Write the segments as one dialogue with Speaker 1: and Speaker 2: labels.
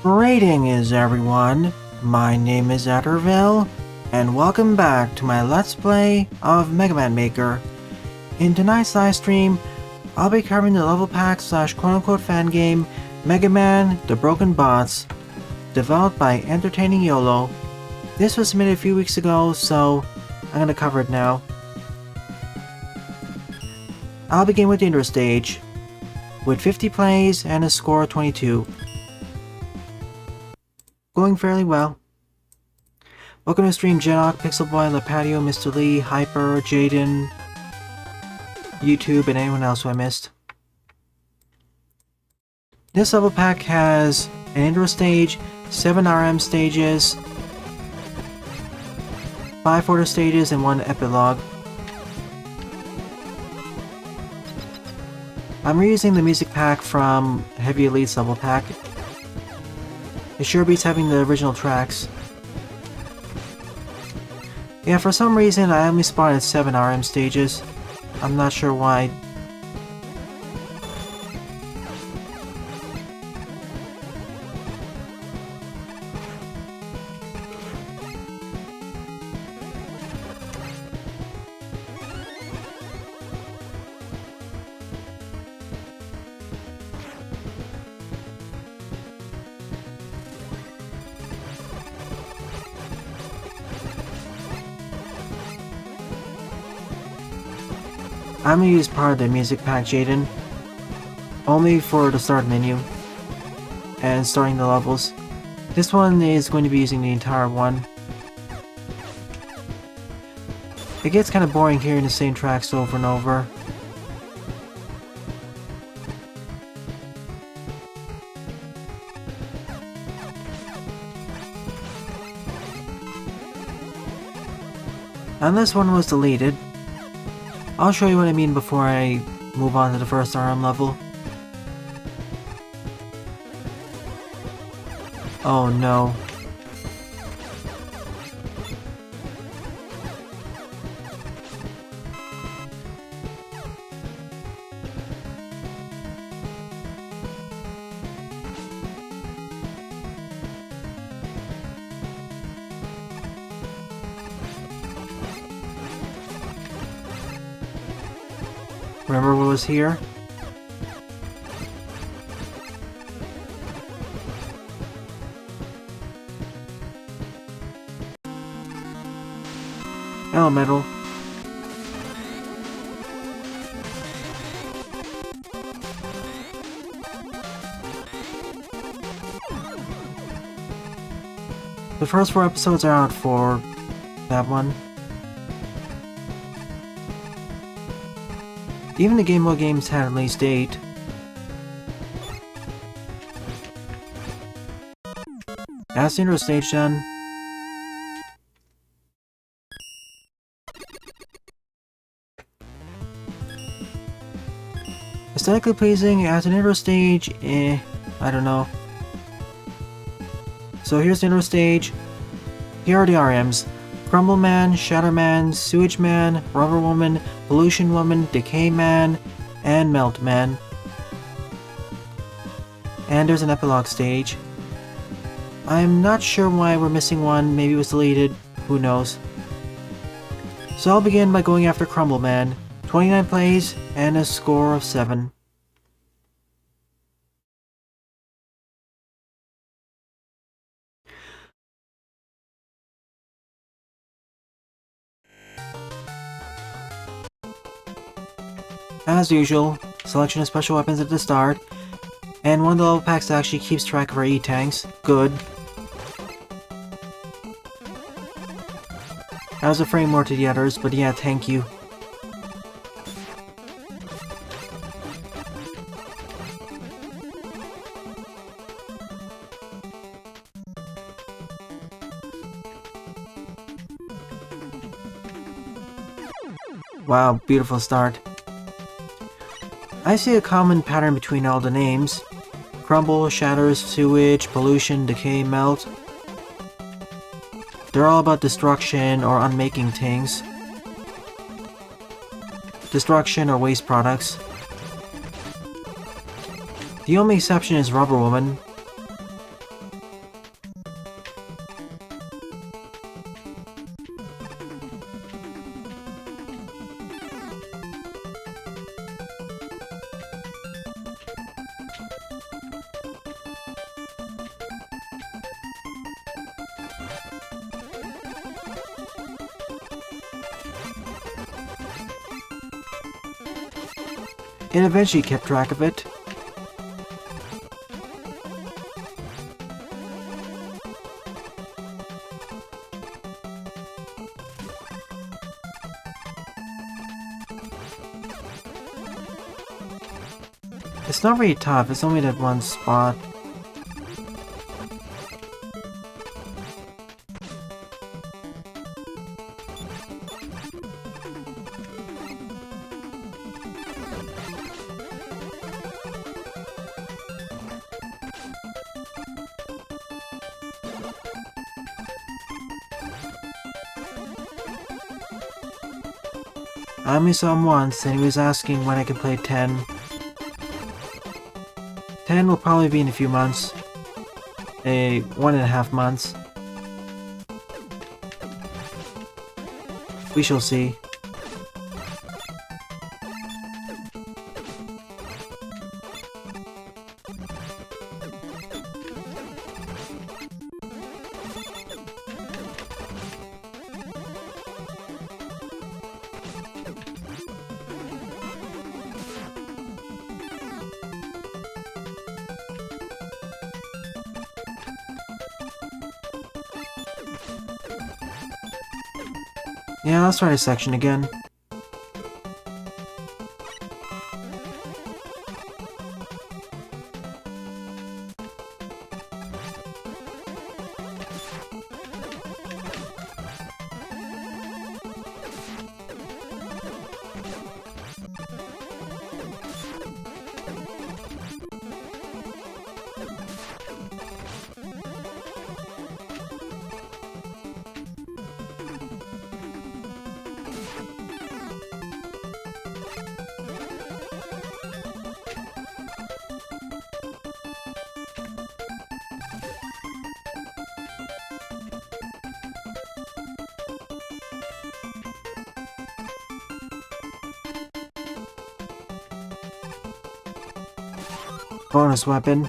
Speaker 1: Greetings everyone, my name is Etterville, and welcome back to my Let's Play of Mega Man Maker. In tonight's live stream, I'll be covering the level pack / quote-unquote fan game Mega Man The Broken Bots, developed by EntertainingYOLO. This was submitted a few weeks ago, so I'm gonna cover it now. I'll begin with the intro stage, with 50 plays and a score of 22. Going fairly well. Welcome to stream Jedok, Pixel Boy, Lepatio, Mr. Lee, Hyper, Jaden, YouTube, and anyone else who I missed. This level pack has an intro stage, 7 RM stages, 5 photo stages, and 1 epilogue. I'm reusing the music pack from Heavy Elite's level pack. It sure beats having the original tracks. Yeah, for some reason I only spawned at 7 RM stages. I'm not sure why. I'm gonna use part of the music pack, Jaden, only for the start menu and starting the levels. This one is going to be using the entire one. It gets kind of boring hearing the same tracks over and over. And this one was deleted. I'll show you what I mean before I move on to the first RM level. Oh no. Remember what was here? Elemental. The first 4 episodes are out for that one. Even the Game Boy games had at least 8. That's the intro stage done. Aesthetically pleasing as an intro stage, I don't know. So here's the intro stage. Here are the RMs. Crumble Man, Shatter Man, Sewage Man, Rubber Woman, Pollution Woman, Decay Man, and Melt Man. And there's an epilogue stage. I'm not sure why we're missing one, maybe it was deleted, who knows. So I'll begin by going after Crumble Man. 29 plays and a score of 7. As usual, selection of special weapons at the start, and one of the level packs actually keeps track of our E-tanks. Good. I was afraid more to the others, but yeah, thank you. Wow, beautiful start. I see a common pattern between all the names. Crumble, Shatters, Sewage, Pollution, Decay, Melt. They're all about destruction or unmaking things. Destruction or waste products. The only exception is Rubber Woman. It eventually kept track of it. It's not really tough, it's only that one spot. I only saw him once, and he was asking when I could play 10. 10 will probably be in a few months. 1.5 months. We shall see. Yeah, let's try this section again. Bonus weapon.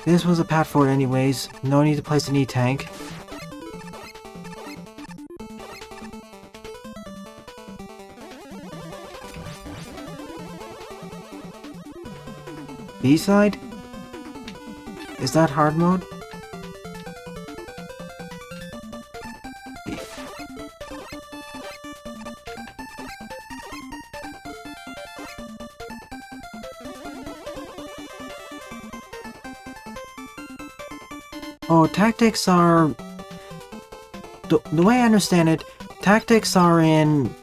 Speaker 1: This was a path forward anyways, no need to place an E-tank. B-side? Is that hard mode? Oh, tactics are... The way I understand it, tactics are in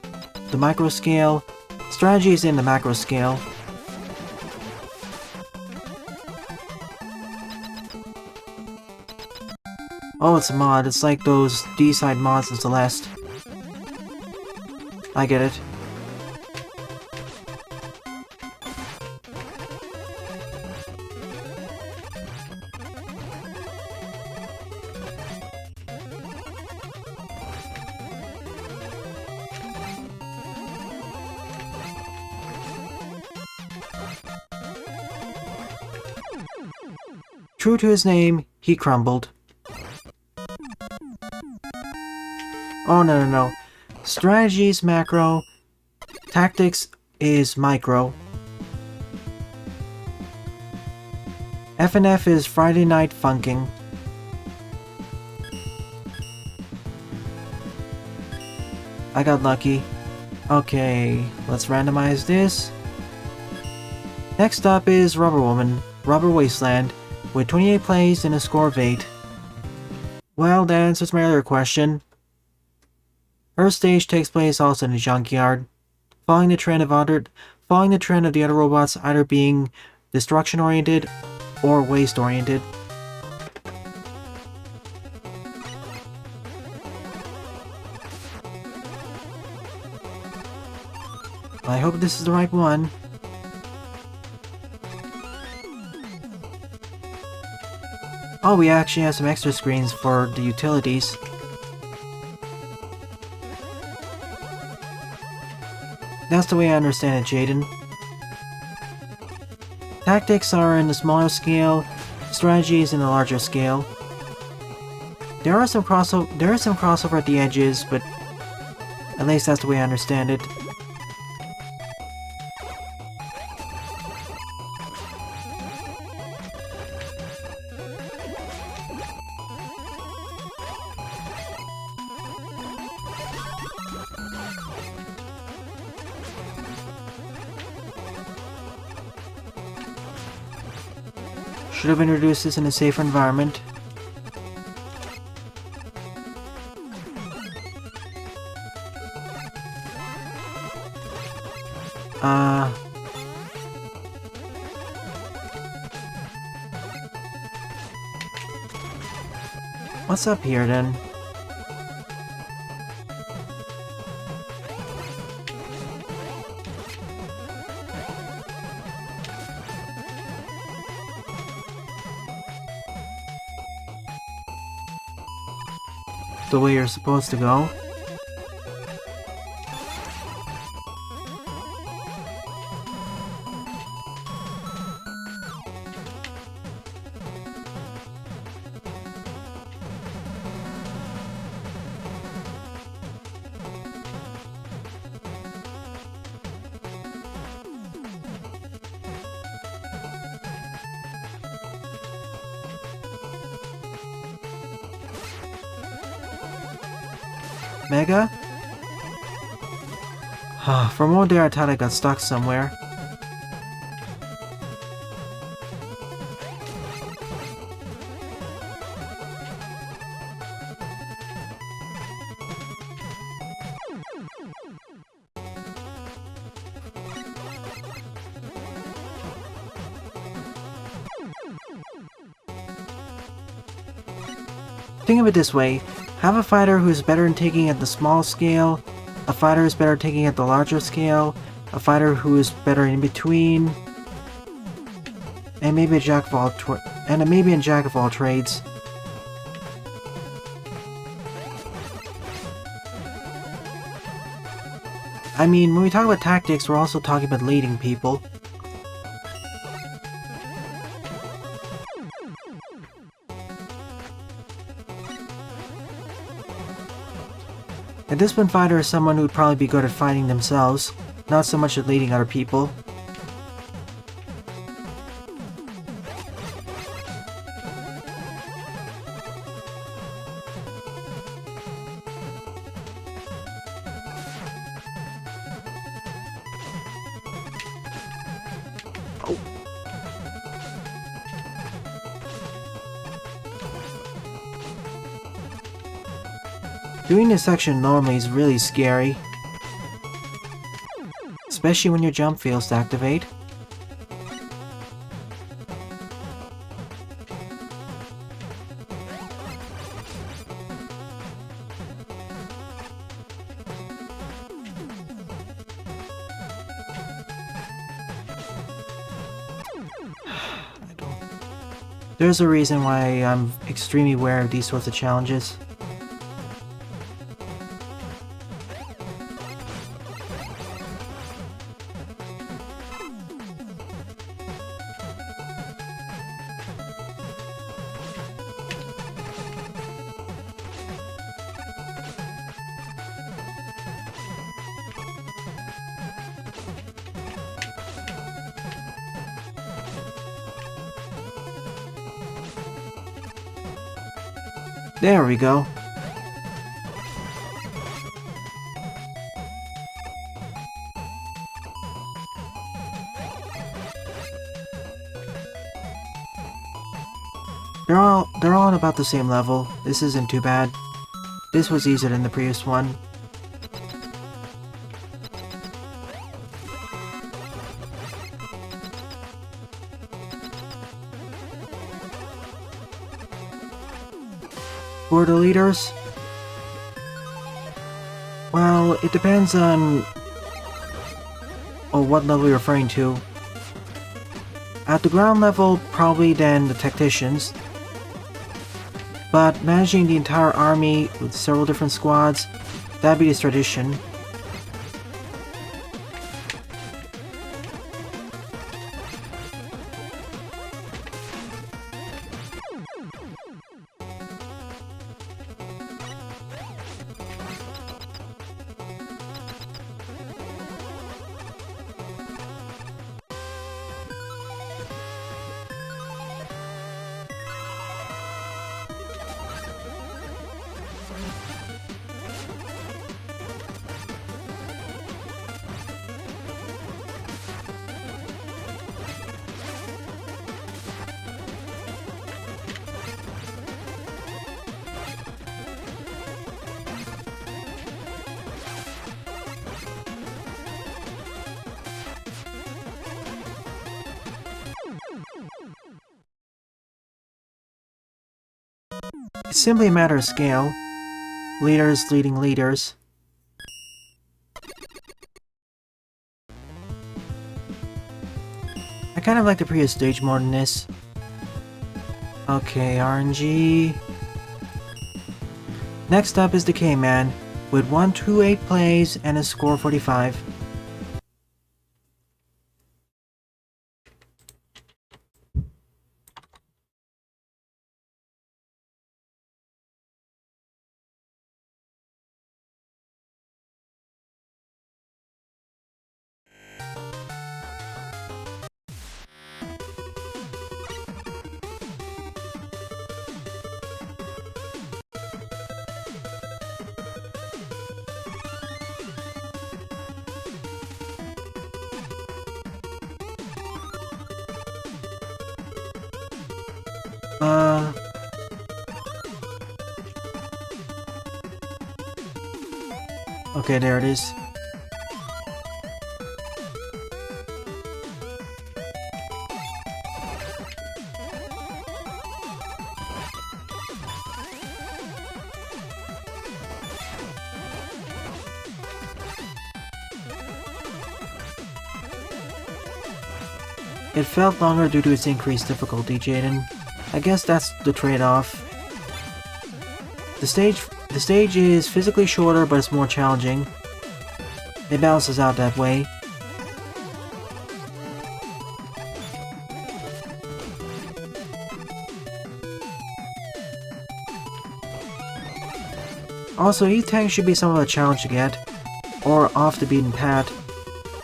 Speaker 1: the micro scale, strategy is in the macro scale. Oh, it's a mod. It's like those D-side mods in Celeste. I get it. True to his name, he crumbled. Oh, no. Strategy is macro. Tactics is micro. FNF is Friday Night Funking. I got lucky. Okay, let's randomize this. Next up is Rubber Woman, Rubber Wasteland, with 28 plays and a score of 8. Well, that answers my other question. Her stage takes place also in a junkyard, following the trend of the other robots either being destruction-oriented or waste-oriented. I hope this is the right one. Oh, we actually have some extra screens for the utilities. That's the way I understand it, Jaden. Tactics are in the smaller scale, strategy is in the larger scale. There is some crossover at the edges, but at least that's the way I understand it. Should have introduced this in a safer environment. What's up here then? The way you're supposed to go. Mega? For a moment there I thought I got stuck somewhere. Think of it this way. Have a fighter who is better in taking at the small scale, a fighter who is better at taking at the larger scale, a fighter who is better in between, and maybe a jack of all trades. I mean, when we talk about tactics, we're also talking about leading people. A disciplined fighter is someone who would probably be good at fighting themselves, not so much at leading other people. Oh. Doing this section normally is really scary, especially when your jump fails to activate. There's a reason why I'm extremely aware of these sorts of challenges. There we go. They're all on about the same level. This isn't too bad. This was easier than the previous one. Who are the leaders? Well, it depends on what level you're referring to. At the ground level, probably then the tacticians. But managing the entire army with several different squads, that'd be the tradition. It's simply a matter of scale. Leaders leading leaders. I kind of like the previous stage more than this. Okay, RNG. Next up is Decay Man, with 128 plays and a score of 45. Okay, there it is. It felt longer due to its increased difficulty, Jaden. I guess that's the trade-off. The stage is physically shorter, but it's more challenging. It balances out that way. Also, each tank should be somewhat of a challenge to get, or off the beaten path.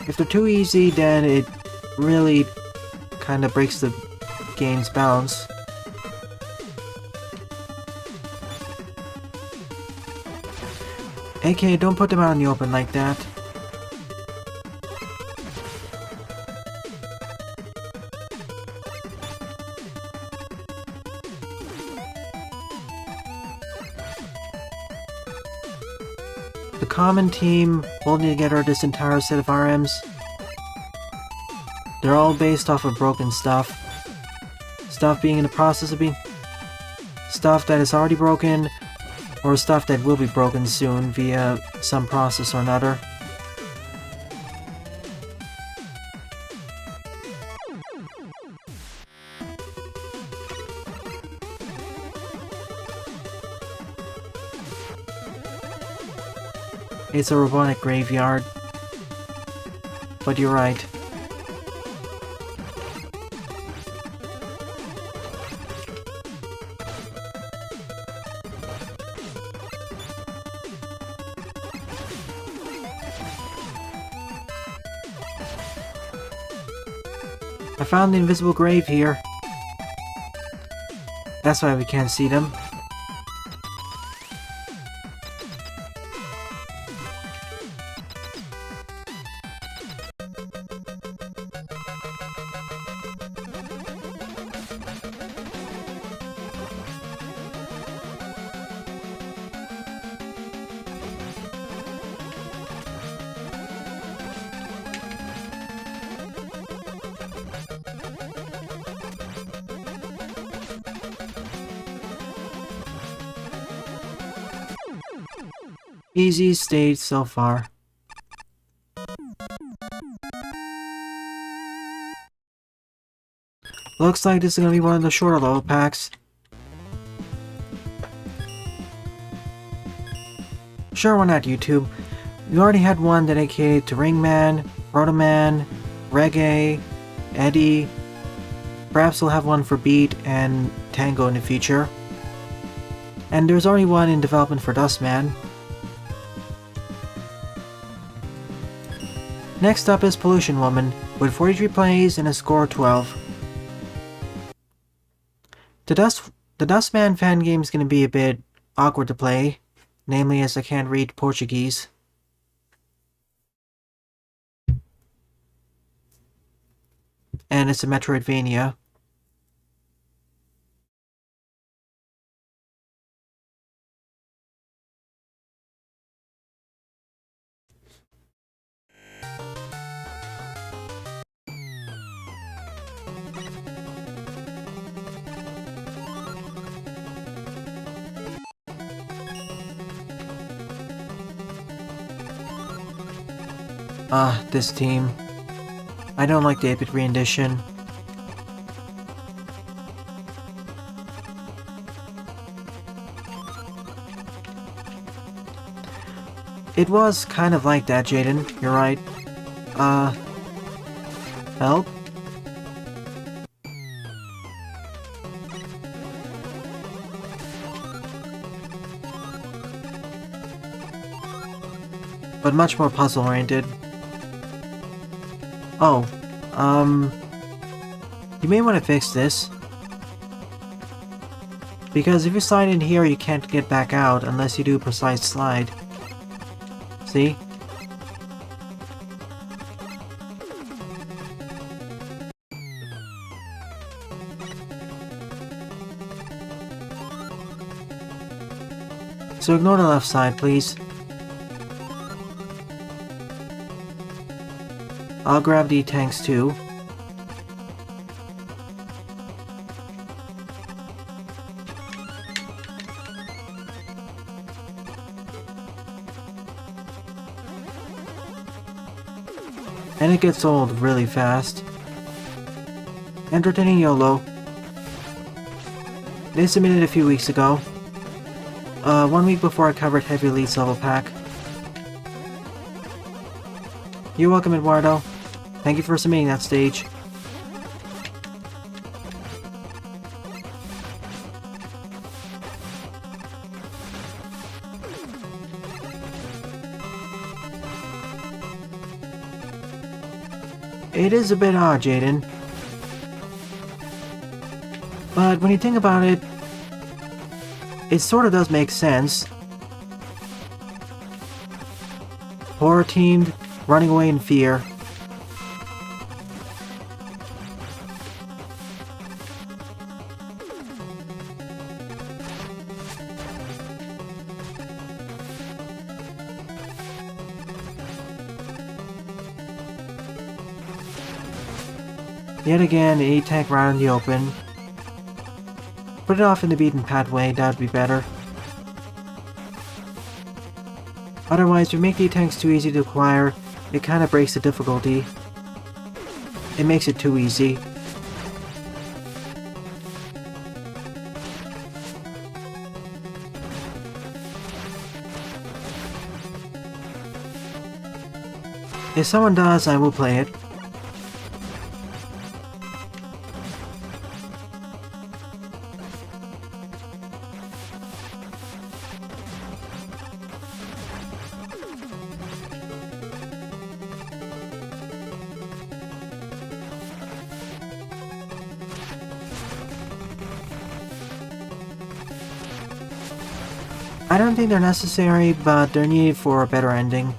Speaker 1: If they're too easy, then it really kind of breaks the game's balance. AK, don't put them out in the open like that. The common team holding together this entire set of RMs. They're all based off of broken stuff. Stuff being in the process of being... Stuff that is already broken, or stuff that will be broken soon via some process or another. It's a robotic graveyard. But you're right. I found the invisible grave here. That's why we can't see them. Easy stage so far. Looks like this is gonna be one of the shorter level packs. Sure, why not, YouTube? We already had one dedicated to Ringman, Rotoman, Reggae, Eddie. Perhaps we'll have one for Beat and Tango in the future. And there's already one in development for Dustman. Next up is Pollution Woman, with 43 plays and a score of 12. The Dustman fan game is going to be a bit awkward to play, namely as I can't read Portuguese. And it's a Metroidvania. This team. I don't like the 8-bit rendition. It was kind of like that, Jaden. You're right. Help? But much more puzzle-oriented. Oh, you may want to fix this. Because if you slide in here, you can't get back out unless you do a precise slide. See? So ignore the left side, please. I'll grab the tanks too. And it gets old really fast. EntertainingYOLO. They submitted a few weeks ago. 1 week before I covered Heavy Elite's level pack. You're welcome, Eduardo. Thank you for submitting that stage. It is a bit odd, Jaden. But when you think about it, it sort of does make sense. Horror-teamed, running away in fear. Yet again, a tank right in the open. Put it off in the beaten pathway, that would be better. Otherwise, if you make the tanks too easy to acquire, it kind of breaks the difficulty. It makes it too easy. If someone does, I will play it. I don't think they're necessary, but they're needed for a better ending.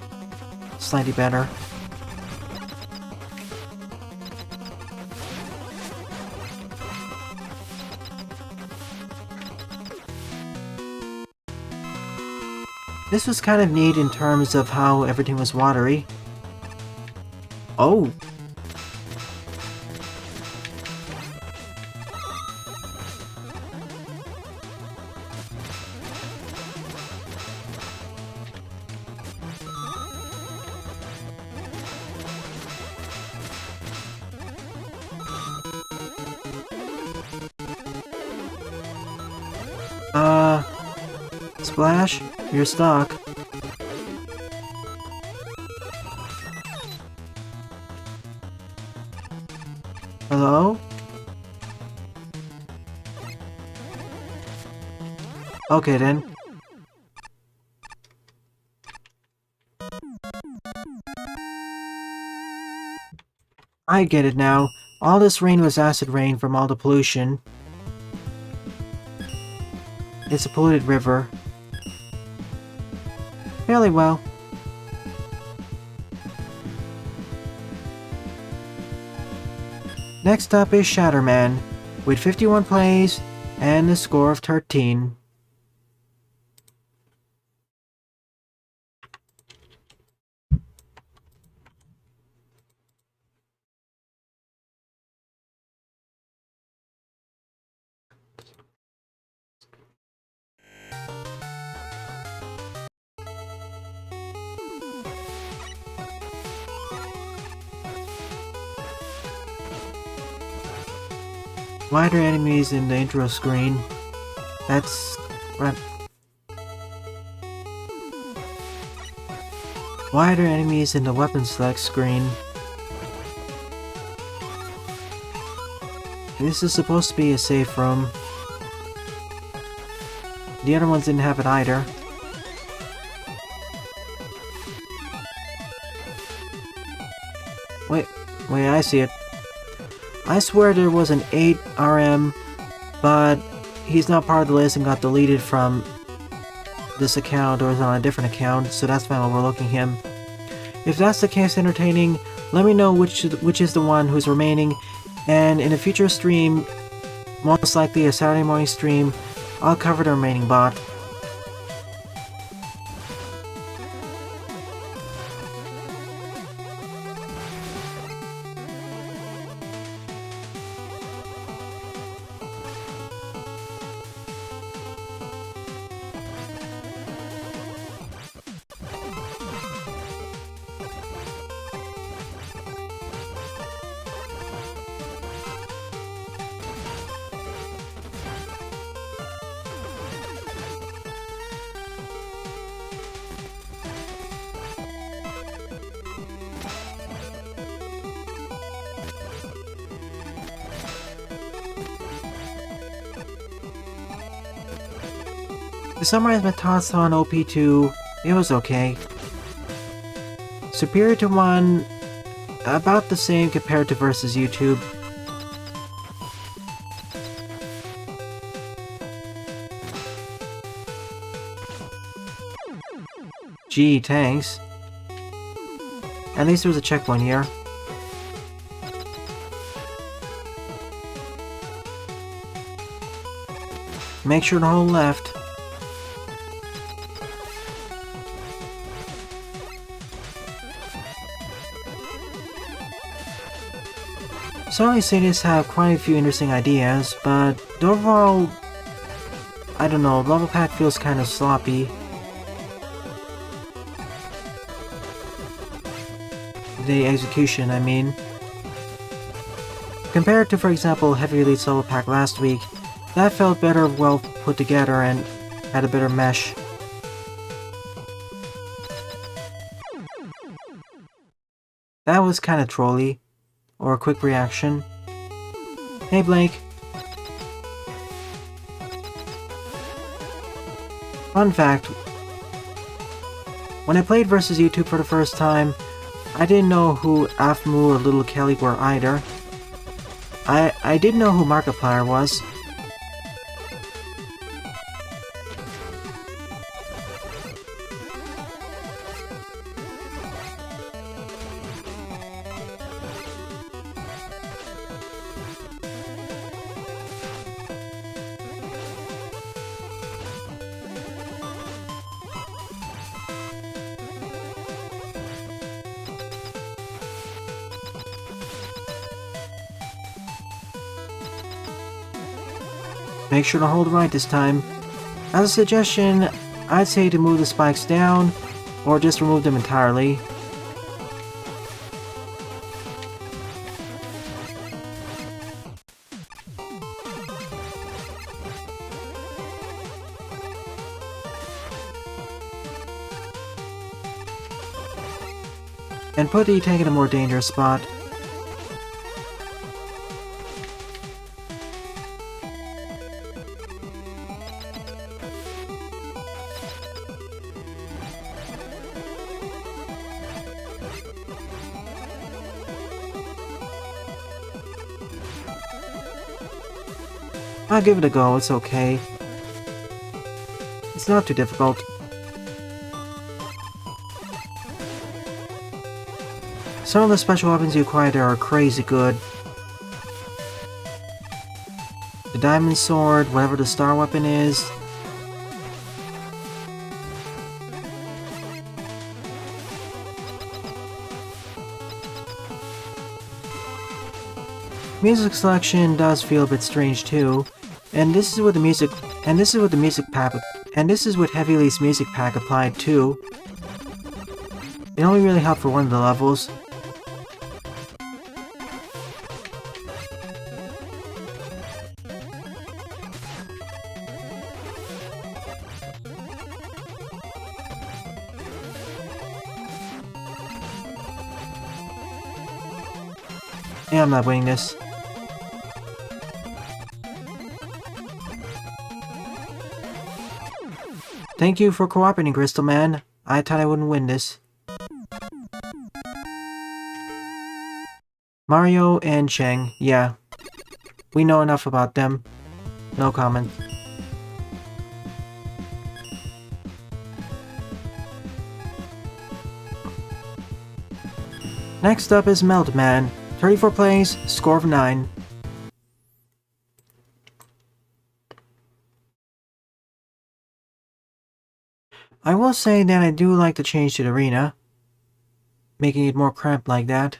Speaker 1: Slightly better. This was kind of neat in terms of how everything was watery. Oh! Splash, you're stuck. Hello? Okay then. I get it now. All this rain was acid rain from all the pollution. It's a polluted river. Fairly well. Next up is Shatter Man, with 51 plays and a score of 13. Why are there enemies in the intro screen? That's... What? Why are there enemies in the weapon select screen? This is supposed to be a safe room. The other ones didn't have it either. Wait, I see it. I swear there was an 8 RM, but he's not part of the list and got deleted from this account or is on a different account, so that's why I'm overlooking him. If that's the case, Entertaining, let me know which is the one who's remaining, and in a future stream, most likely a Saturday morning stream, I'll cover the remaining bot. To summarize my thoughts on OP2, it was okay. Superior to 1, about the same compared to versus YouTube. Gee, thanks. At least there was a checkpoint here. Make sure to hold left. Some of these cities have quite a few interesting ideas, but the overall, I don't know, level pack feels kind of sloppy. The execution, I mean. Compared to, for example, Heavy Elite's level pack last week, that felt better, well put together, and had a better mesh. That was kind of trolly. Or a quick reaction. Hey Blake. Fun fact. When I played versus YouTube for the first time, I didn't know who Afmu or Little Kelly were either. I did know who Markiplier was. Make sure to hold right this time. As a suggestion, I'd say to move the spikes down, or just remove them entirely. And put the tank in a more dangerous spot. I'll give it a go, it's okay. It's not too difficult. Some of the special weapons you acquire there are crazy good. The diamond sword, whatever the star weapon is. Music selection does feel a bit strange too, and this is with the music Heavy Elite's music pack applied too. It only really helped for one of the levels. Yeah, I'm not winning this. Thank you for cooperating, Crystal Man. I thought I wouldn't win this. Mario and Cheng, yeah. We know enough about them. No comment. Next up is Melt Man. 34 plays, score of 9. I will say that I do like the change to the arena, making it more cramped like that.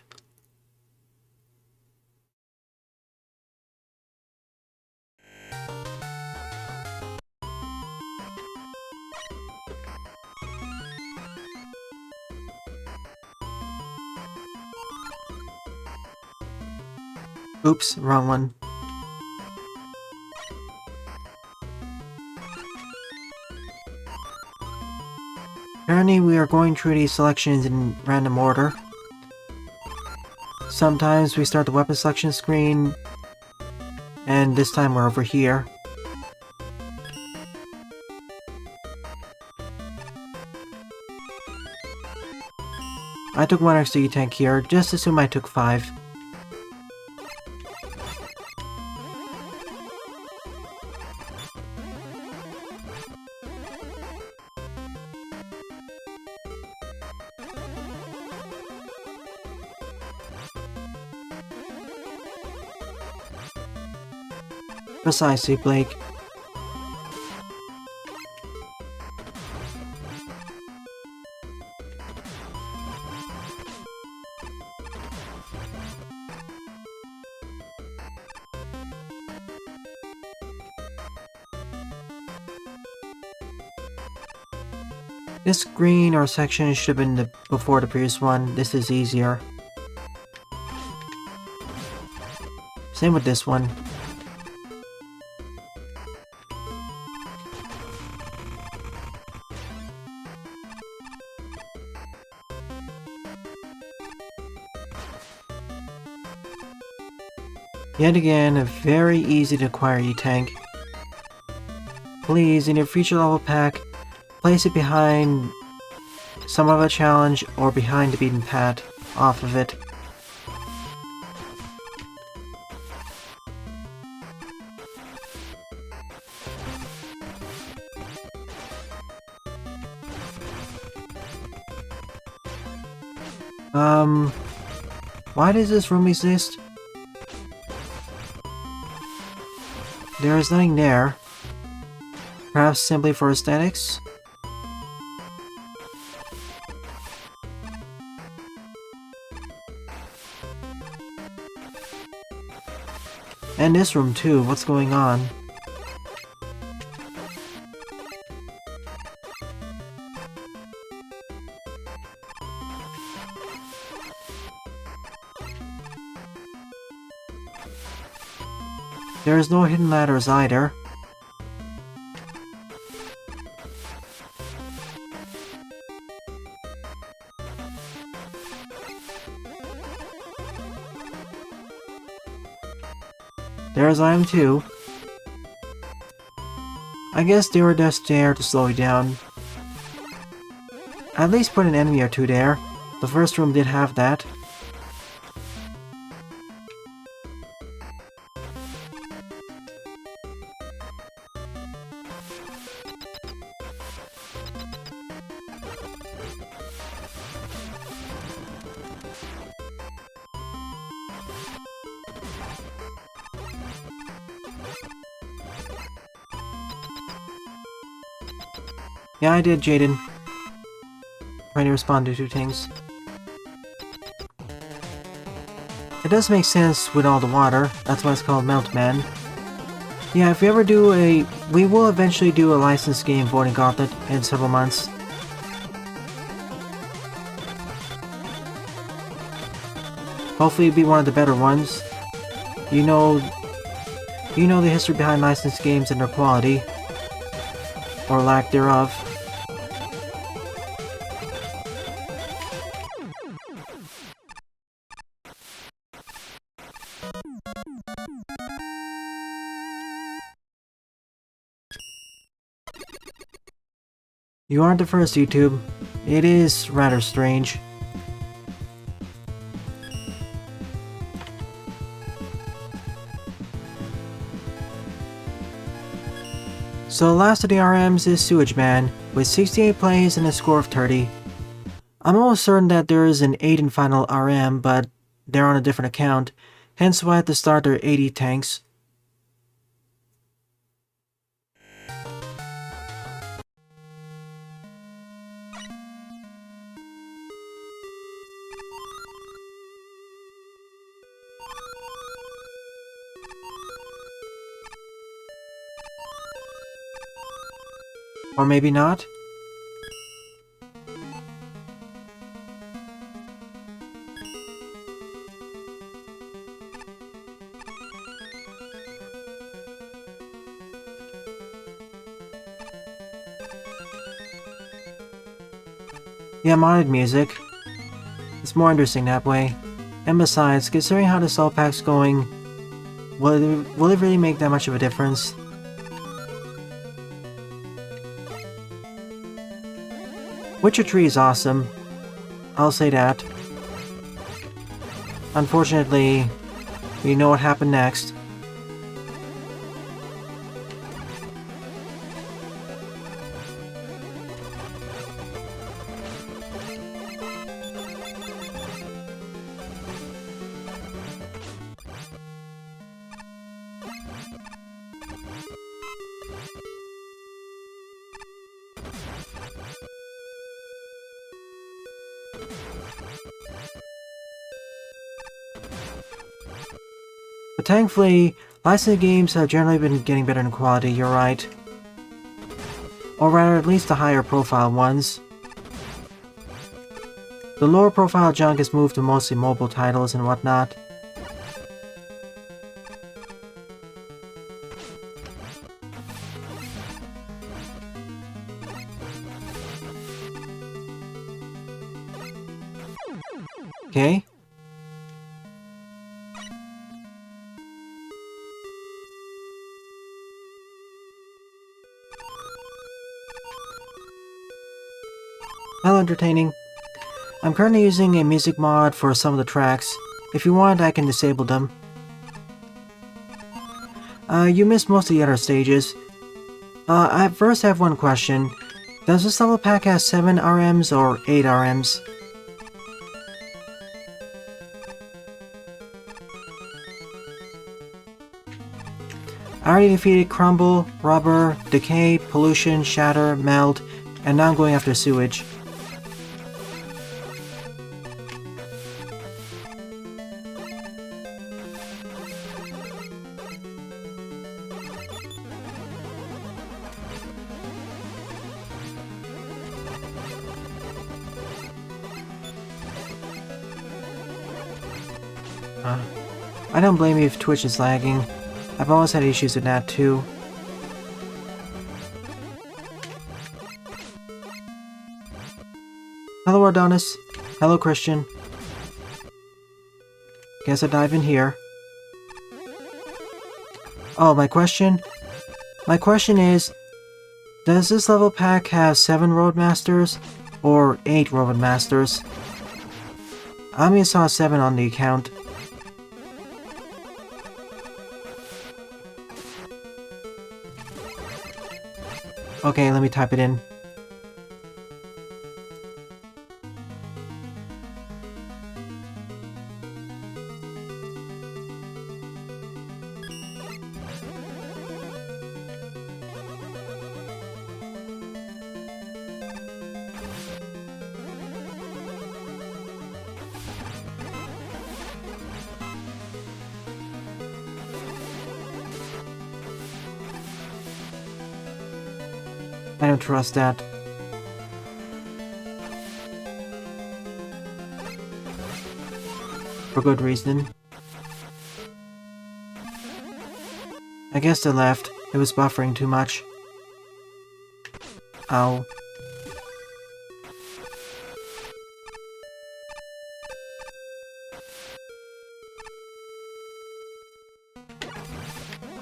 Speaker 1: Oops, wrong one. Apparently we are going through these selections in random order. Sometimes we start the weapon selection screen, and this time we're over here. I took 1 extra E-Tank here, just assume I took 5. Precisely, Blake. This green or section should have been before the previous one. This is easier. Same with this one. Yet again, a very easy to acquire E-Tank. Please, in your future level pack, place it behind some of a challenge or behind the beaten path off of it. Why does this room exist? There is nothing there. Perhaps simply for aesthetics? And this room too, what's going on? There is no hidden ladders either. There's I am too. I guess they were just there to slow you down. At least put an enemy or two there. The first room did have that. Yeah, I did, Jaden. Trying to respond to 2 things. It does make sense with all the water. That's why it's called Melt Man. Yeah, if we ever do we will eventually do a licensed game voting gauntlet in several months. Hopefully it'll be one of the better ones. You know the history behind licensed games and their quality. Or lack thereof. You aren't the first, YouTube. It is rather strange. So last of the RMs is Sewage Man, with 68 plays and a score of 30. I'm almost certain that there is an 8 in final RM, but they're on a different account, hence why at the start there are 80 tanks. Or maybe not? Yeah, modded music. It's more interesting that way. And besides, considering how the soul pack's going, will it really make that much of a difference? Witcher 3 is awesome. I'll say that. Unfortunately, you know what happened next. But thankfully, licensed games have generally been getting better in quality, you're right. Or rather, at least the higher profile ones. The lower profile junk has moved to mostly mobile titles and whatnot. Okay. Hello, Entertaining. I'm currently using a music mod for some of the tracks. If you want, I can disable them. You missed most of the other stages. I first have one question. Does this level pack have 7 RMs or 8 RMs? I already defeated Crumble, Rubber, Decay, Pollution, Shatter, Melt, and now I'm going after Sewage. I don't blame you if Twitch is lagging. I've always had issues with that too. Hello Adonis. Hello Christian. Guess I dive in here. Oh, my question? My question is, does this level pack have 7 Roadmasters or 8 Roadmasters? I only saw 7 on the account. Okay, let me type it in. I don't trust that. For good reason. I guess they left. It was buffering too much. Ow.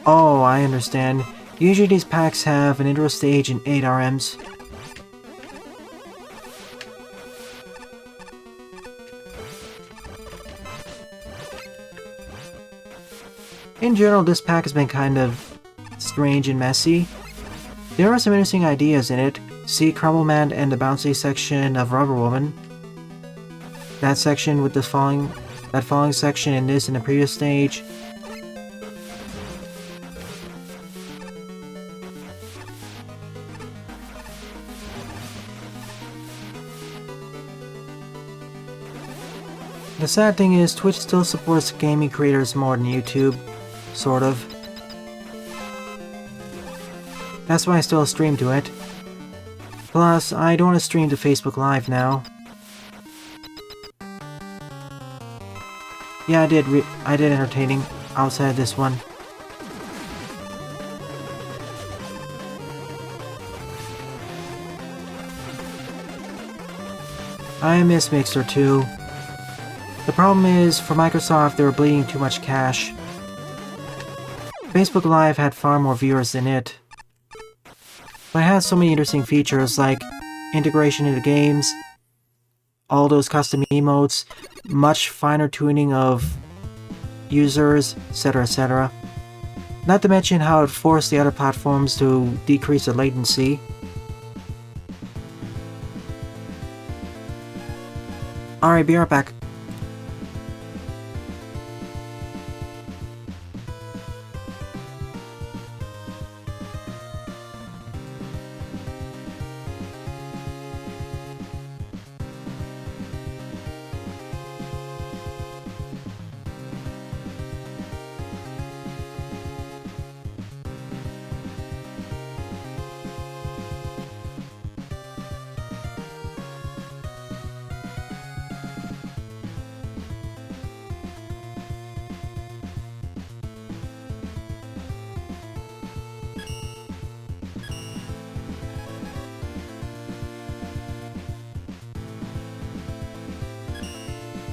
Speaker 1: Oh, I understand. Usually these packs have an intro stage and 8 RMs. In general, this pack has been kind of strange and messy. There are some interesting ideas in it. See Crumble Man and the bouncy section of Rubber Woman. That section with the falling section in this in the previous stage. The sad thing is, Twitch still supports gaming creators more than YouTube. Sort of. That's why I still stream to it. Plus, I don't want to stream to Facebook Live now. Yeah, I did entertaining outside of this one. I miss Mixer too. The problem is, for Microsoft, they were bleeding too much cash. Facebook Live had far more viewers than it. But it has so many interesting features like integration into games, all those custom emotes, much finer tuning of users, etc, etc. Not to mention how it forced the other platforms to decrease the latency. Alright, be right back.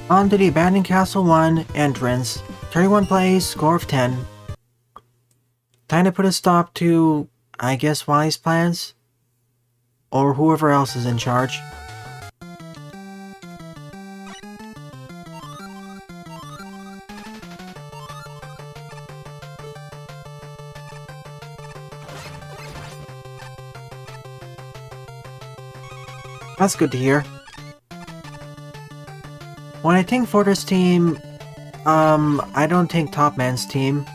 Speaker 1: On to the Abandoned Castle 1 Entrance. 31 plays, score of 10. Time to put a stop to, I guess, Wally's plans? Or whoever else is in charge. That's good to hear. When I think Fortress team, I don't think Top Man's team.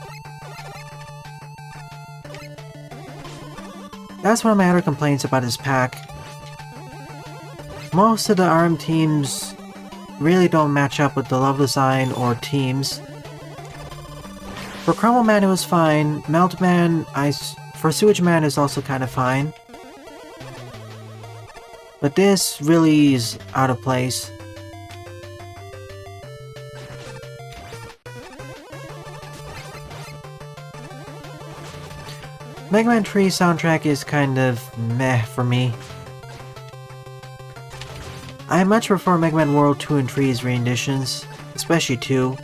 Speaker 1: That's one of my other complaints about this pack. Most of the RM teams really don't match up with the level design or teams. For Crumble Man it was fine, Melt Man, for Sewage Man is also kind of fine. But this really is out of place. Mega Man 3 soundtrack is kind of meh for me. I much prefer Mega Man World 2 and 3's renditions, especially 2.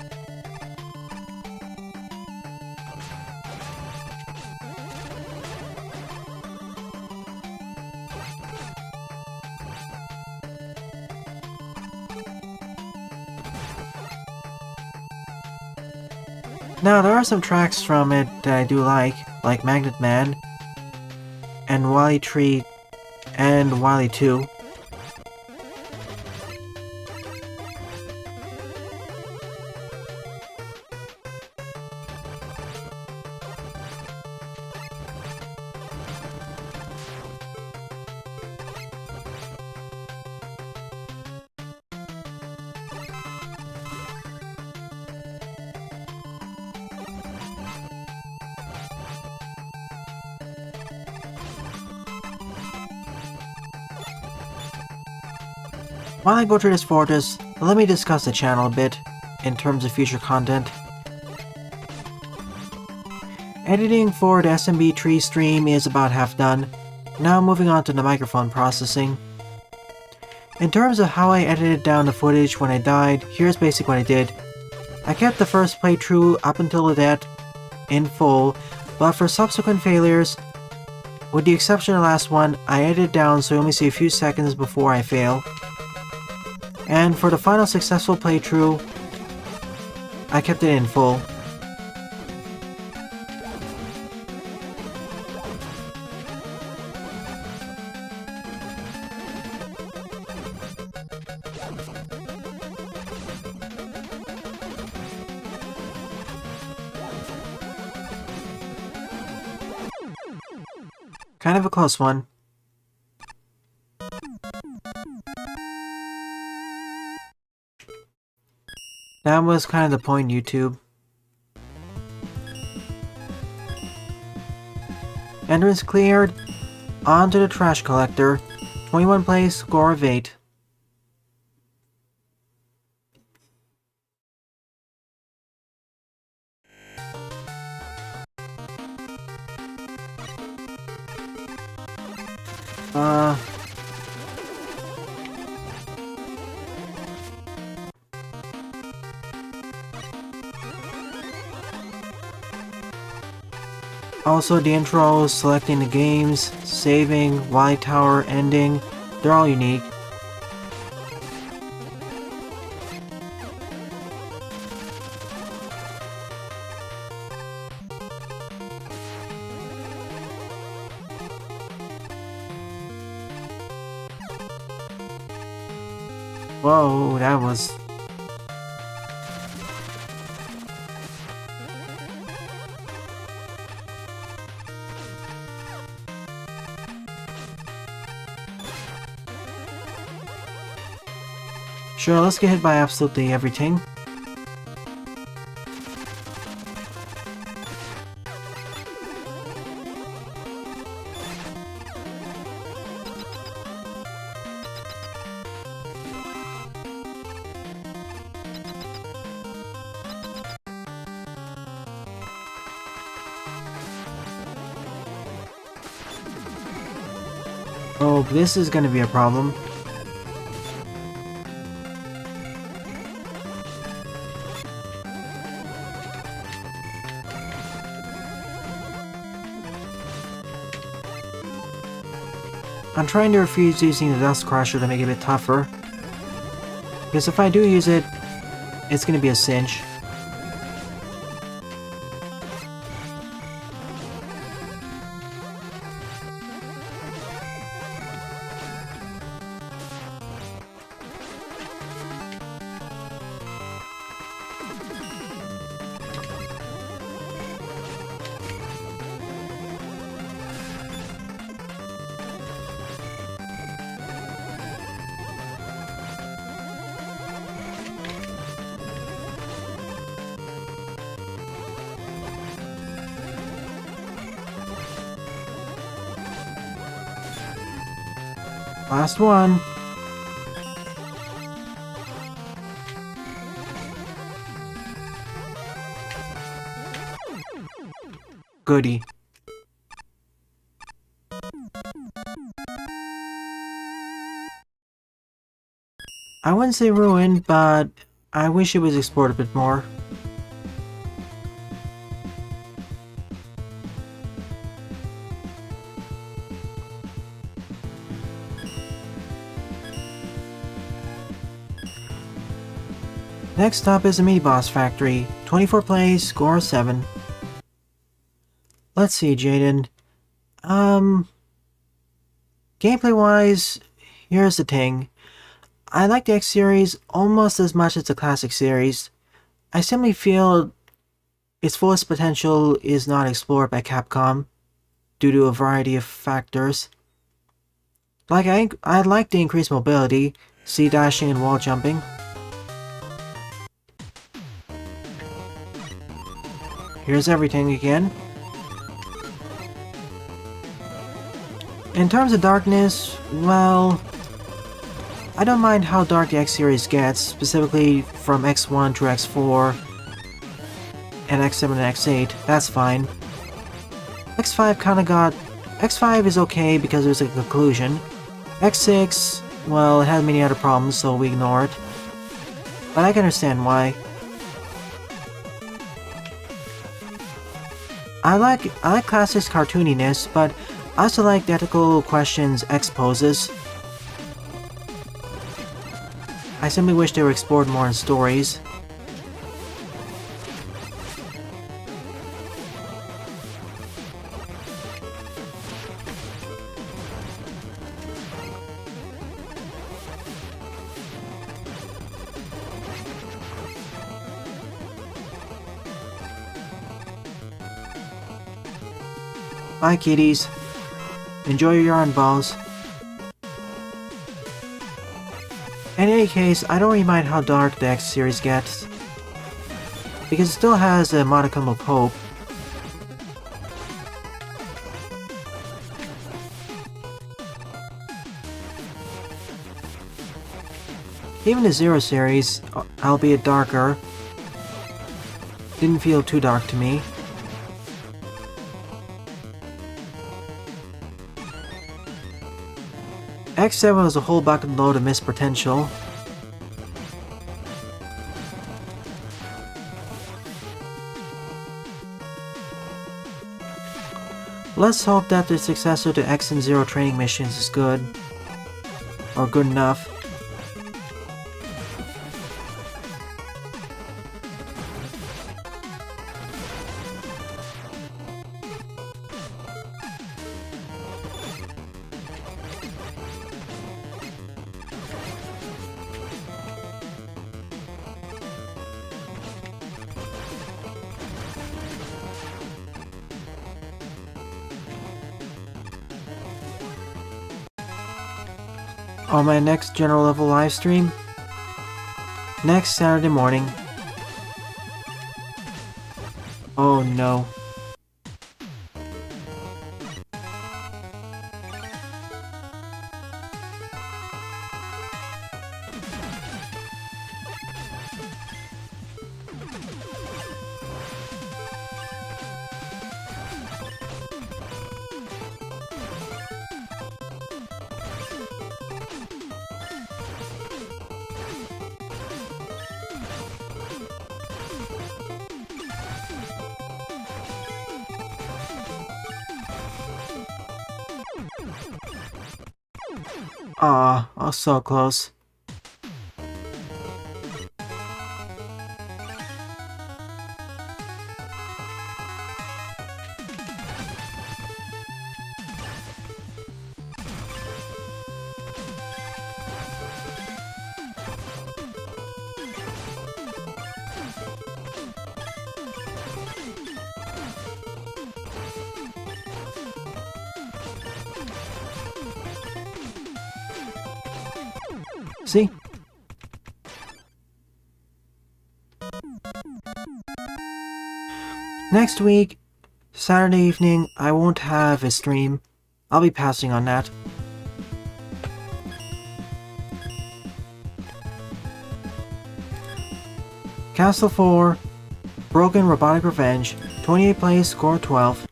Speaker 1: Now, there are some tracks from it that I do like Magnet Man, and Wily Tree, and Wily 2. While I go through this Fortress, let me discuss the channel a bit, in terms of future content. Editing for the SMB tree stream is about half done. Now moving on to the microphone processing. In terms of how I edited down the footage when I died, here's basically what I did. I kept the first playthrough up until the death in full, but for subsequent failures, with the exception of the last one, I edited down so you only see a few seconds before I fail. And for the final successful playthrough, I kept it in full. Kind of a close one. That was kind of the point, YouTube. Entrance cleared. On to the trash collector. 21 place, score of 8. Also, the intros, selecting the games, saving, Y Tower, ending, they're all unique. Whoa, that was... Sure, let's get hit by absolutely everything. Oh, this is gonna be a problem. I'm trying to refuse using the Dust Crusher to make it a bit tougher. Because if I do use it, it's gonna be a cinch. Last one. Goody. I wouldn't say ruined, but I wish it was explored a bit more. Next up is the Miniboss Factory. 24 plays, score 7. Let's see, Jaden. Gameplay-wise, here's the thing. I like the X series almost as much as the classic series. I simply feel its fullest potential is not explored by Capcom due to a variety of factors. Like I like the increased mobility, sea dashing and wall jumping. Here's everything again. In terms of darkness, well, I don't mind how dark the X series gets, specifically from X1 to X4 and X7 and X8, that's fine. X5 kinda got... X5 is okay because there's a conclusion. X6, well, it had many other problems, so we ignore it. But I can understand why. I like Classic's cartooniness, but I also like the ethical questions X poses. I simply wish they were explored more in stories. Bye, kitties. Enjoy your yarn balls. In any case, I don't really mind how dark the X series gets, because it still has a modicum of hope. Even the Zero series, albeit darker, didn't feel too dark to me. X7 was a whole bucket load of missed potential. Let's hope that the successor to X and Zero training missions is good. Or good enough. On my next general level livestream, next Saturday morning. Oh no. Aw, I was so close. See? Next week, Saturday evening, I won't have a stream. I'll be passing on that. Castle 4, Broken Robotic Revenge, 28 plays, score 12.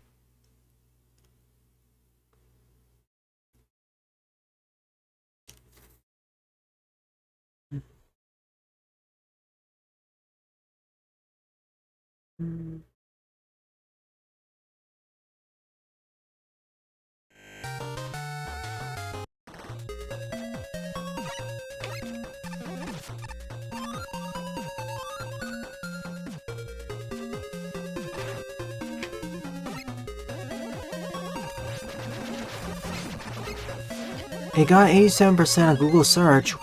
Speaker 1: It got 87% on Google search.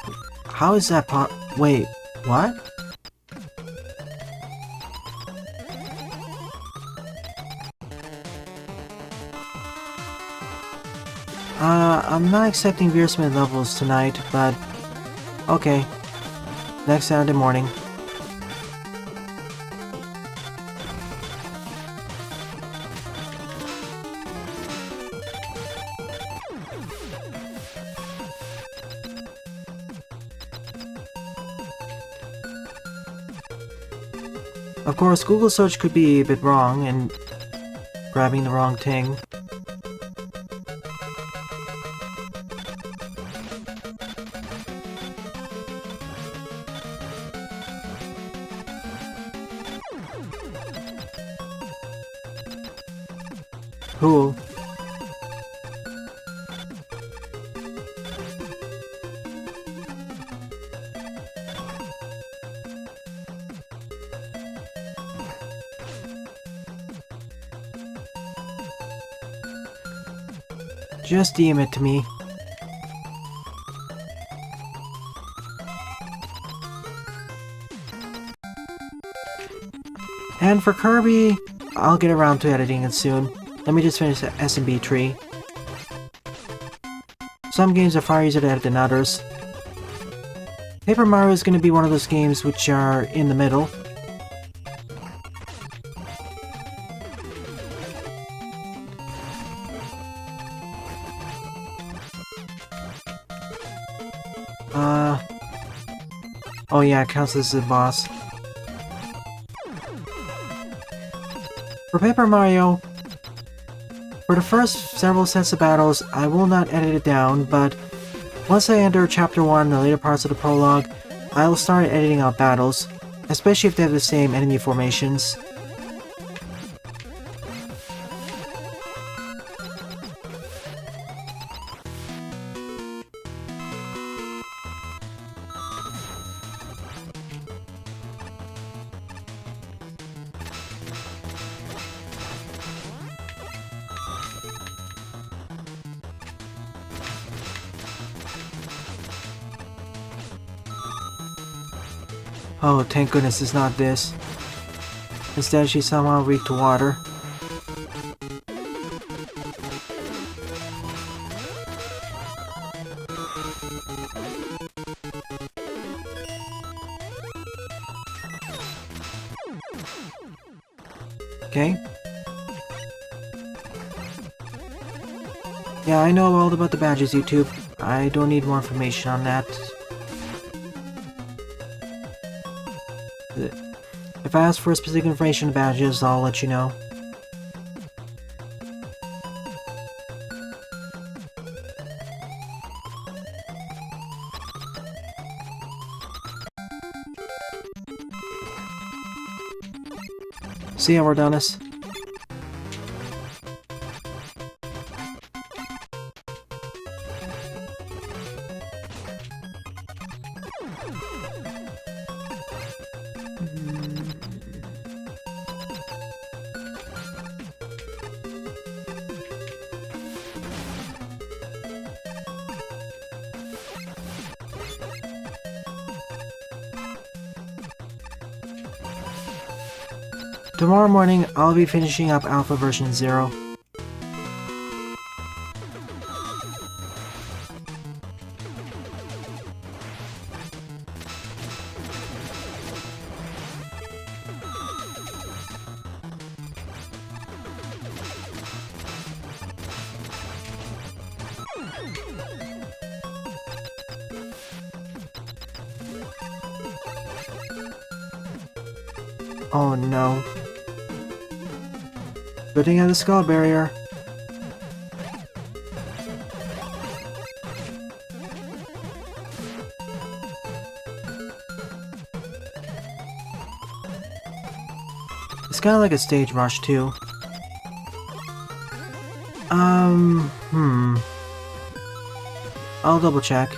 Speaker 1: How is that wait, what? I'm not accepting Veersmith levels tonight, but okay. Next Saturday morning. Of course, Google search could be a bit wrong and grabbing the wrong thing. Cool. Just DM it to me. And for Kirby, I'll get around to editing it soon. Let me just finish the S&B tree. Some games are far easier to edit than others. Paper Mario is going to be one of those games which are in the middle. Oh yeah, it counts as a boss. For Paper Mario, for the first several sets of battles, I will not edit it down, but once I enter Chapter 1 and the later parts of the prologue, I will start editing out battles, especially if they have the same enemy formations. Oh, thank goodness it's not this. Instead, she's somehow weak to water. Okay. Yeah, I know all about the badges, YouTube. I don't need more information on that. If I ask for specific information on badges, I'll let you know. See ya, Wardonis. Tomorrow morning, I'll be finishing up Alpha version 0. Oh no. Good thing I have the skull barrier. It's kinda like a stage rush too. I'll double check.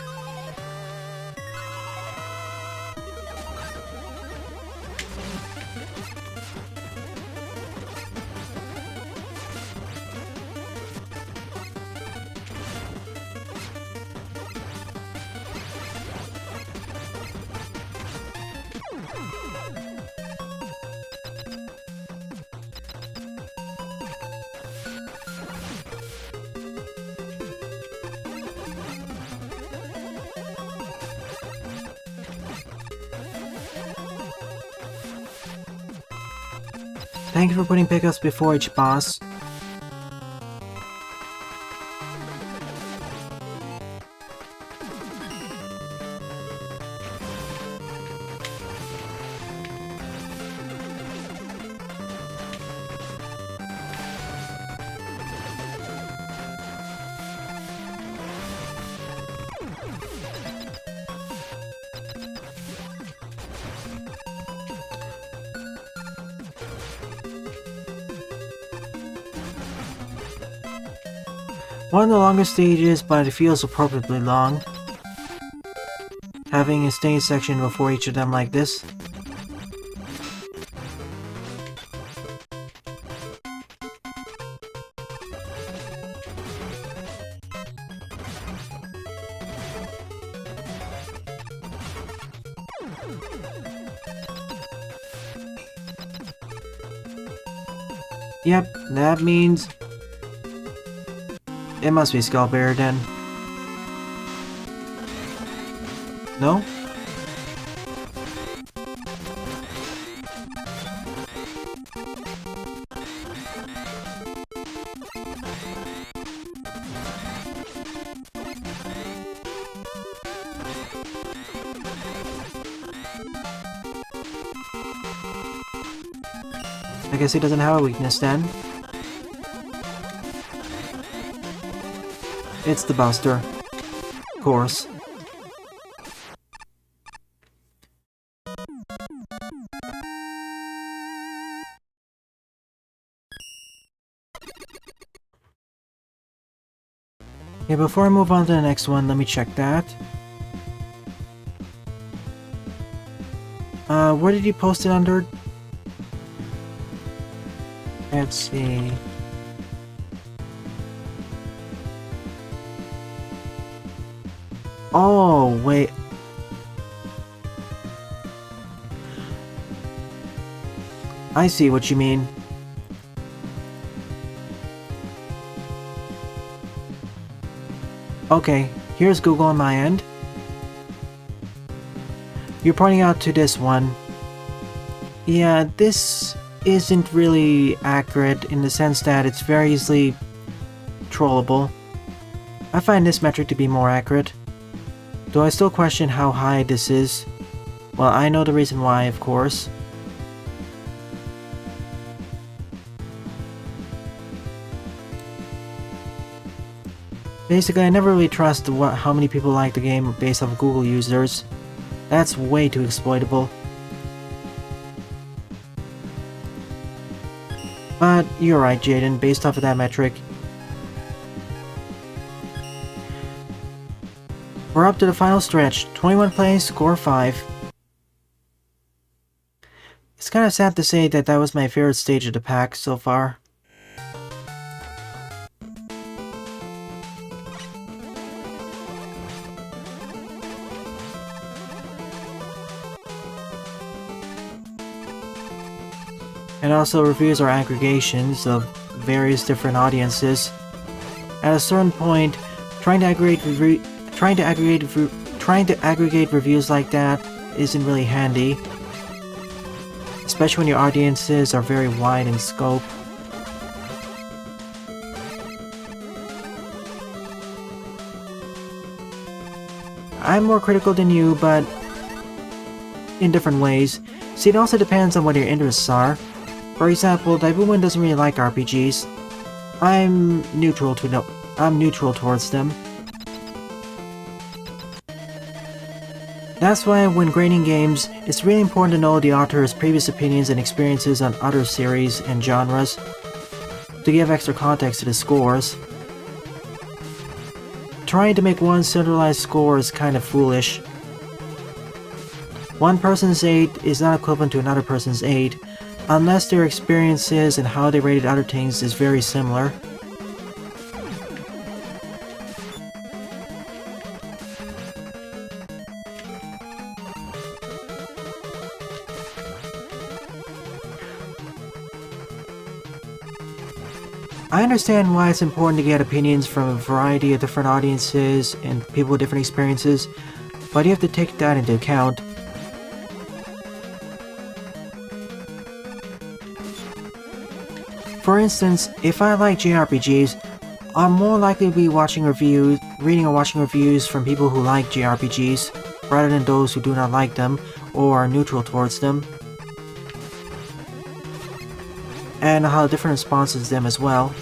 Speaker 1: Thank you for putting pickups before each boss. One of the longest stages, but it feels appropriately long. Having a stage section before each of them like this. Yep, that means it must be Skull Bear then. No? I guess he doesn't have a weakness then. It's the Buster. Of course. Okay, before I move on to the next one, let me check that. Where did you post it under? Let's see. Oh, wait. I see what you mean. Okay, here's Google on my end. You're pointing out to this one. Yeah, this isn't really accurate in the sense that it's very easily trollable. I find this metric to be more accurate. Though I still question how high this is. Well, I know the reason why, of course. Basically, I never really trust how many people like the game based off Google users. That's way too exploitable. But you're right, Jaden, based off of that metric. We're up to the final stretch. 21 plays, score 5. It's kind of sad to say that that was my favorite stage of the pack so far. And also reviews are aggregations of various different audiences. At a certain point, trying to aggregate reviews like that isn't really handy, especially when your audiences are very wide in scope. I'm more critical than you, but in different ways. See, it also depends on what your interests are. For example, Daibuman doesn't really like RPGs. I'm neutral towards them. That's why when grading games, it's really important to know the author's previous opinions and experiences on other series and genres to give extra context to the scores. Trying to make one centralized score is kind of foolish. One person's 8 is not equivalent to another person's 8, unless their experiences and how they rated other things is very similar. I understand why it's important to get opinions from a variety of different audiences and people with different experiences, but you have to take that into account. For instance, if I like JRPGs, I'm more likely to be reading or watching reviews from people who like JRPGs, rather than those who do not like them or are neutral towards them. And I'll have different responses to them as well.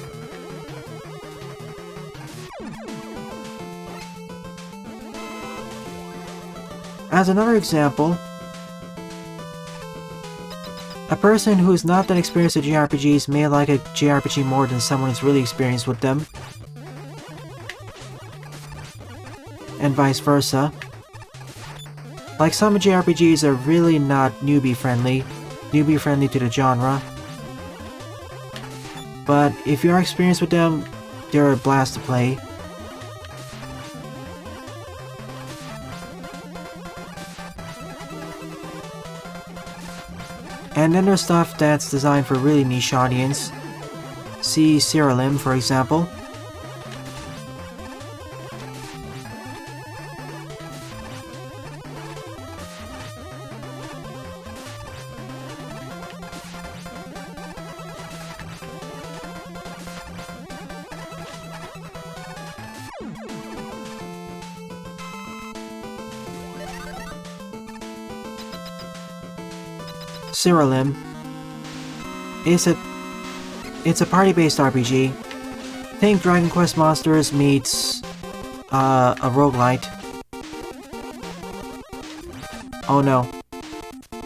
Speaker 1: As another example, a person who is not that experienced with JRPGs may like a JRPG more than someone who's really experienced with them. And vice versa. Like, some JRPGs are really not newbie friendly to the genre. But if you are experienced with them, they're a blast to play. And then there's stuff that's designed for a really niche audience. See Seralim, for example. Cyrilim. It's a party-based RPG. Think Dragon Quest Monsters meets a roguelite. Oh no.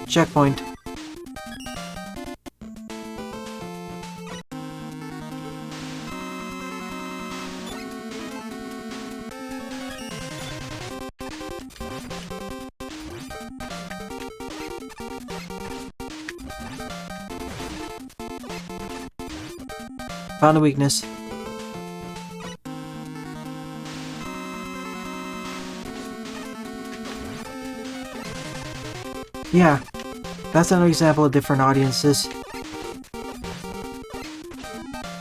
Speaker 1: Checkpoint. Found a weakness. Yeah, that's another example of different audiences.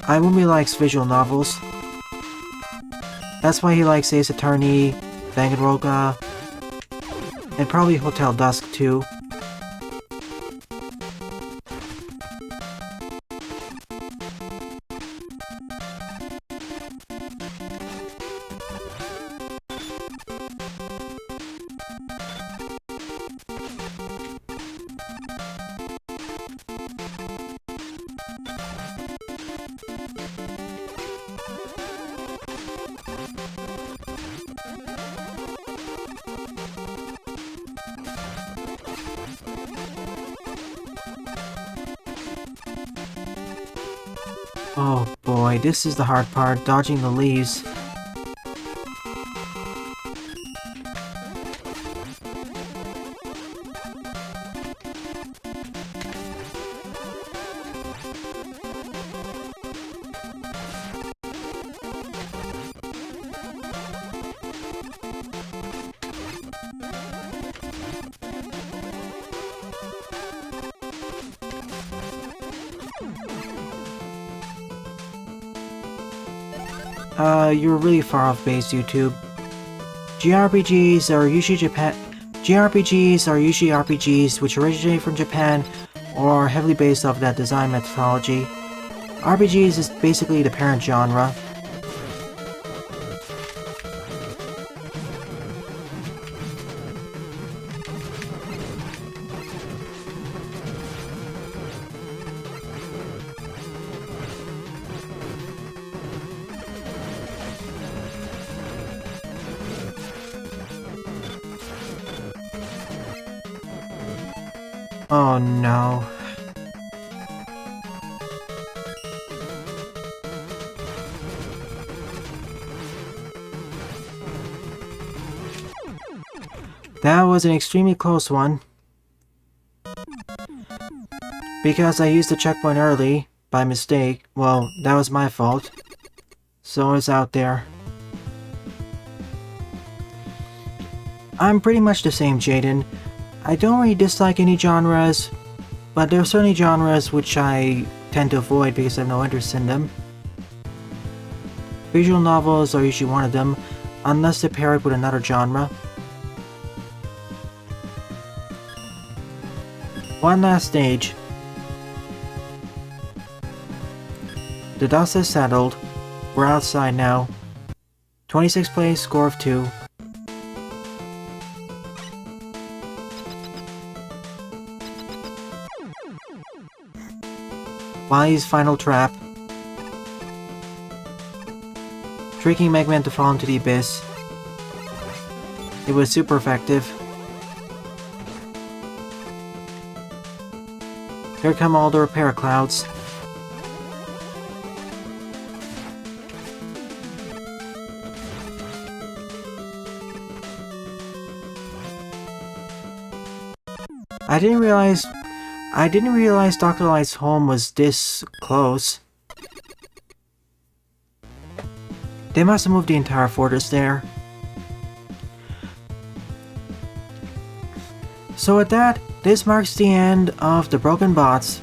Speaker 1: Iwumi likes visual novels. That's why he likes Ace Attorney, Danganronpa, and probably Hotel Dusk too. Oh boy, this is the hard part, dodging the leaves. You're really far off base, YouTube. JRPGs are usually RPGs which originate from Japan or are heavily based off that design methodology. RPGs is basically the parent genre. Oh no. That was an extremely close one. Because I used the checkpoint early, by mistake. Well, that was my fault. So it's out there. I'm pretty much the same, Jaden. I don't really dislike any genres, but there are certainly genres which I tend to avoid because I have no interest in them. Visual novels are usually one of them, unless they're paired with another genre. One last stage. The dust has settled. We're outside now. 26th place, score of 2. Wily's final trap. Tricking Mega Man to fall into the abyss. It was super effective. Here come all the repair clouds. I didn't realize Dr. Light's home was this close. They must have moved the entire fortress there. So with that, this marks the end of the Broken Bots,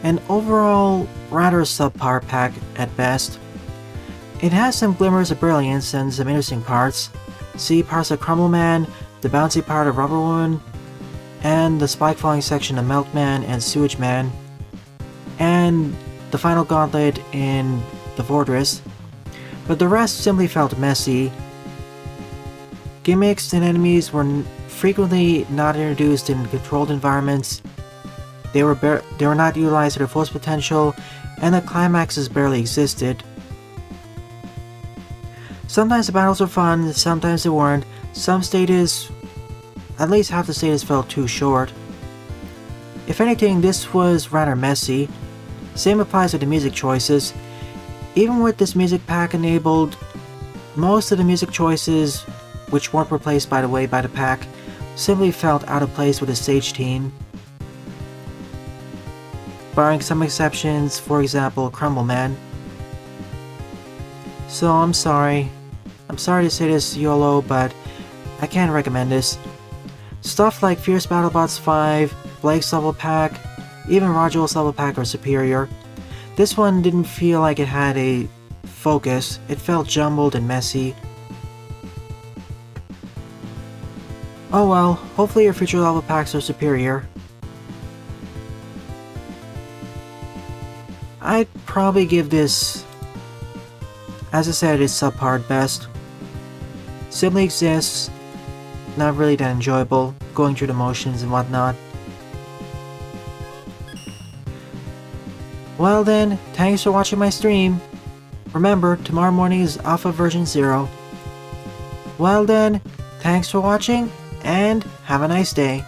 Speaker 1: an overall rather subpar pack at best. It has some glimmers of brilliance and some interesting parts. See parts of Crumble Man, the bouncy part of Rubber Woman, and the spike falling section of Melt Man and Sewage Man, and the final gauntlet in the fortress, but the rest simply felt messy. Gimmicks and enemies were frequently not introduced in controlled environments, They were not utilized to their fullest potential, and the climaxes barely existed. Sometimes the battles were fun, sometimes they weren't. Some stages, at least half the stages, felt too short. If anything, this was rather messy. Same applies to the music choices. Even with this music pack enabled, most of the music choices, which weren't replaced by the way by the pack, simply felt out of place with the stage team. Barring some exceptions, for example, Crumble Man. So I'm sorry to say this, YOLO, but I can't recommend this. Stuff like Fierce BattleBots 5, Blake's level pack, even Roger's level pack are superior. This one didn't feel like it had a focus, it felt jumbled and messy. Oh well, hopefully your future level packs are superior. I'd probably give this, as I said, it's subpar at best. Simply exists, not really that enjoyable, going through the motions and whatnot. Well then, thanks for watching my stream. Remember, tomorrow morning is Alpha version 0. Well then, thanks for watching, and have a nice day.